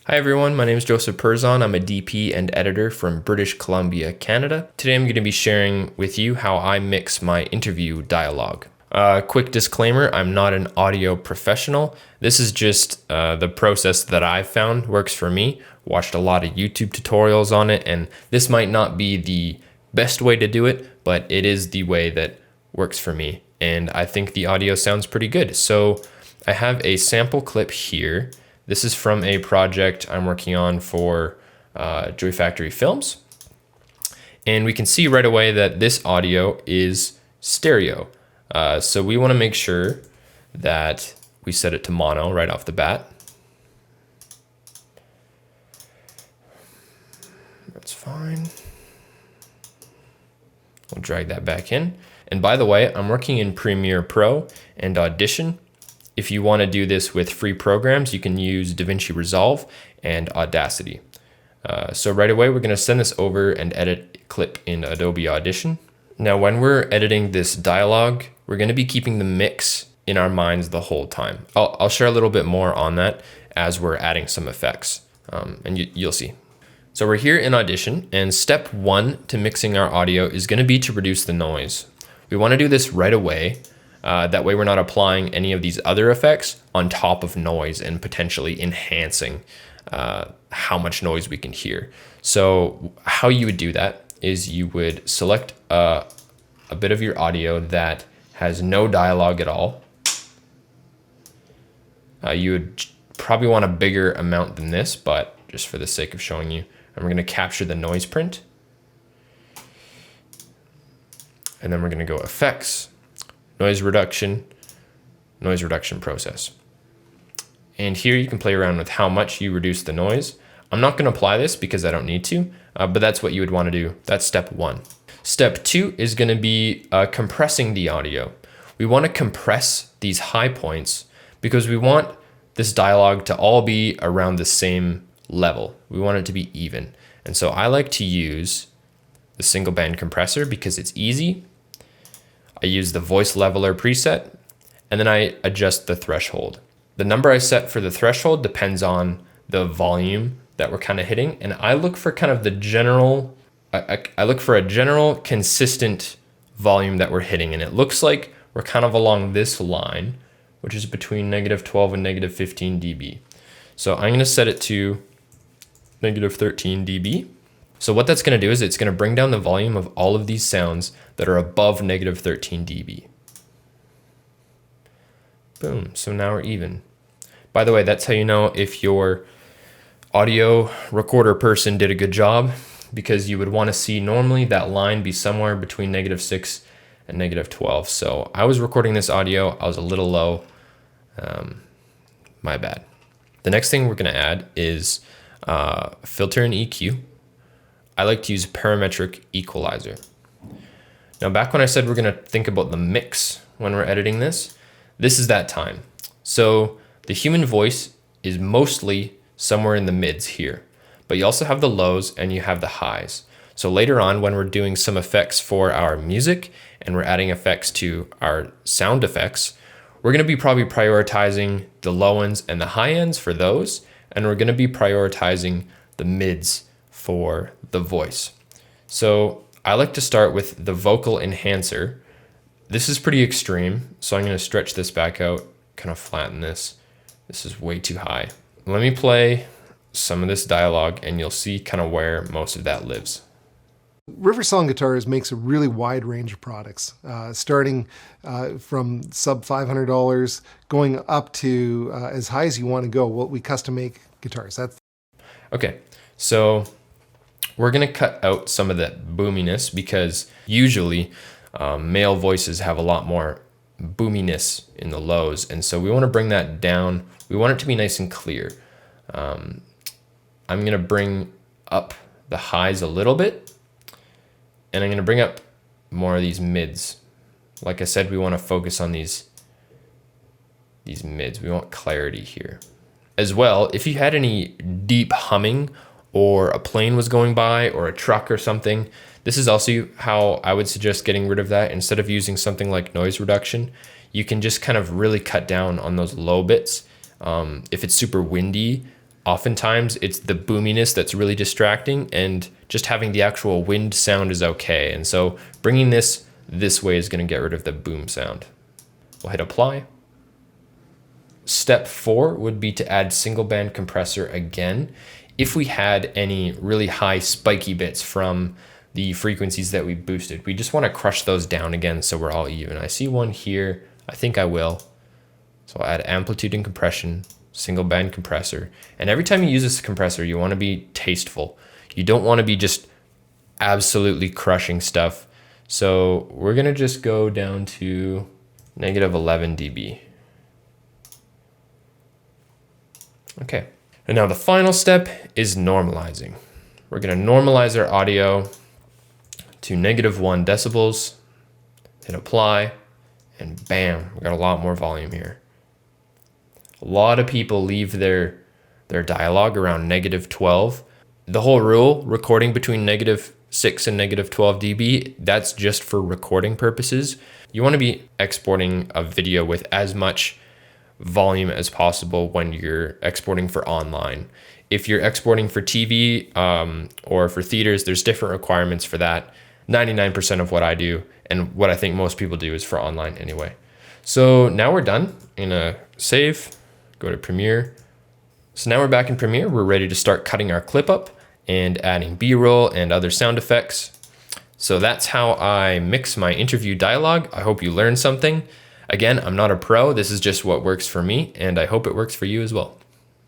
Hi everyone, my name is Josef Perszon. I'm a DP and editor from British Columbia, Canada. Today I'm going to be sharing with you how I mix my interview dialogue. Quick disclaimer, I'm not an audio professional. This is just the process that I've found works for me. Watched a lot of YouTube tutorials on it, and this might not be the best way to do it, but it is the way that works for me. And I think the audio sounds pretty good. So I have a sample clip here. This is from a project I'm working on for Joy Factory Films. And we can see right away that this audio is stereo. So we want to make sure that we set it to mono right off the bat. That's fine. We'll drag that back in. And by the way, I'm working in Premiere Pro and Audition. If you want to do this with free programs, you can use DaVinci Resolve and Audacity. So right away, we're going to send this over and edit a clip in Adobe Audition. Now, when we're editing this dialogue, we're going to be keeping the mix in our minds the whole time. I'll share a little bit more on that as we're adding some effects, and you'll see. So we're here in Audition, and step one to mixing our audio is going to be to reduce the noise. We want to do this right away. That way we're not applying any of these other effects on top of noise and potentially enhancing how much noise we can hear. So how you would do that is you would select a bit of your audio that has no dialogue at all. You would probably want a bigger amount than this, but just for the sake of showing you, and we're going to capture the noise print. And then we're going to go effects, noise reduction process. And here you can play around with how much you reduce the noise. I'm not going to apply this because I don't need to, but that's what you would want to do. That's step one. Step two is going to be compressing the audio. We want to compress these high points because we want this dialogue to all be around the same level. We want it to be even. And so I like to use the single band compressor because it's easy. I use the voice leveler preset, and then I adjust the threshold. The number I set for the threshold depends on the volume that we're kind of hitting, and I look for kind of the general, I look for a general consistent volume that we're hitting, and it looks like we're kind of along this line, which is between -12 and -15 dB. So I'm going to set it to -13 dB. So what that's going to do is it's going to bring down the volume of all of these sounds that are above -13 dB. Boom, so now we're even. By the way, that's how you know if your audio recorder person did a good job, because you would want to see normally that line be somewhere between -6 and -12. So I was recording this audio, I was a little low, my bad. The next thing we're going to add is filter and EQ. I like to use parametric equalizer. Now, back when I said we're going to think about the mix when we're editing this is that time. So the human voice is mostly somewhere in the mids here, but you also have the lows and you have the highs. So later on, when we're doing some effects for our music and we're adding effects to our sound effects, we're going to be probably prioritizing the low ends and the high ends for those, and we're going to be prioritizing the mids for the voice. So I like to start with the vocal enhancer. This is pretty extreme, so I'm going to stretch this back out, kind of flatten this. This is way too high. Let me play some of this dialogue and you'll see kind of where most of that lives. River Song Guitars makes a really wide range of products, starting from sub $500, going up to as high as you want to go. Well, we custom make guitars. Okay, so we're going to cut out some of that boominess because usually male voices have a lot more boominess in the lows. And so we want to bring that down. We want it to be nice and clear. I'm going to bring up the highs a little bit, and I'm going to bring up more of these mids. Like I said, we want to focus on these mids. We want clarity here. As well, if you had any deep humming or a plane was going by or a truck or something, this is also how I would suggest getting rid of that. Instead of using something like noise reduction, you can just kind of really cut down on those low bits. If it's super windy, Oftentimes it's the boominess that's really distracting, and just having the actual wind sound is okay. And so bringing this way is going to get rid of the boom sound. We'll hit apply. Step 4 would be to add single band compressor again. If we had any really high spiky bits from the frequencies that we boosted, we just want to crush those down again so we're all even. I see one here. I think I will. So I'll add amplitude and compression, single band compressor. And every time you use this compressor, you want to be tasteful. You don't want to be just absolutely crushing stuff. So we're going to just go down to -11 dB. Okay. And now the final step is normalizing. We're going to normalize our audio to -1 decibels, hit apply, and bam, we got a lot more volume here. A lot of people leave their dialogue around -12. The whole rule, recording between -6 and -12 dB, that's just for recording purposes. You want to be exporting a video with as much volume as possible when you're exporting for online. If you're exporting for TV or for theaters, there's different requirements for that. 99% of what I do and what I think most people do is for online anyway. So now we're done. I'm gonna save, go to Premiere. So now we're back in Premiere. We're ready to start cutting our clip up and adding B-roll and other sound effects. So that's how I mix my interview dialogue. I hope you learned something. Again, I'm not a pro. This is just what works for me, and I hope it works for you as well.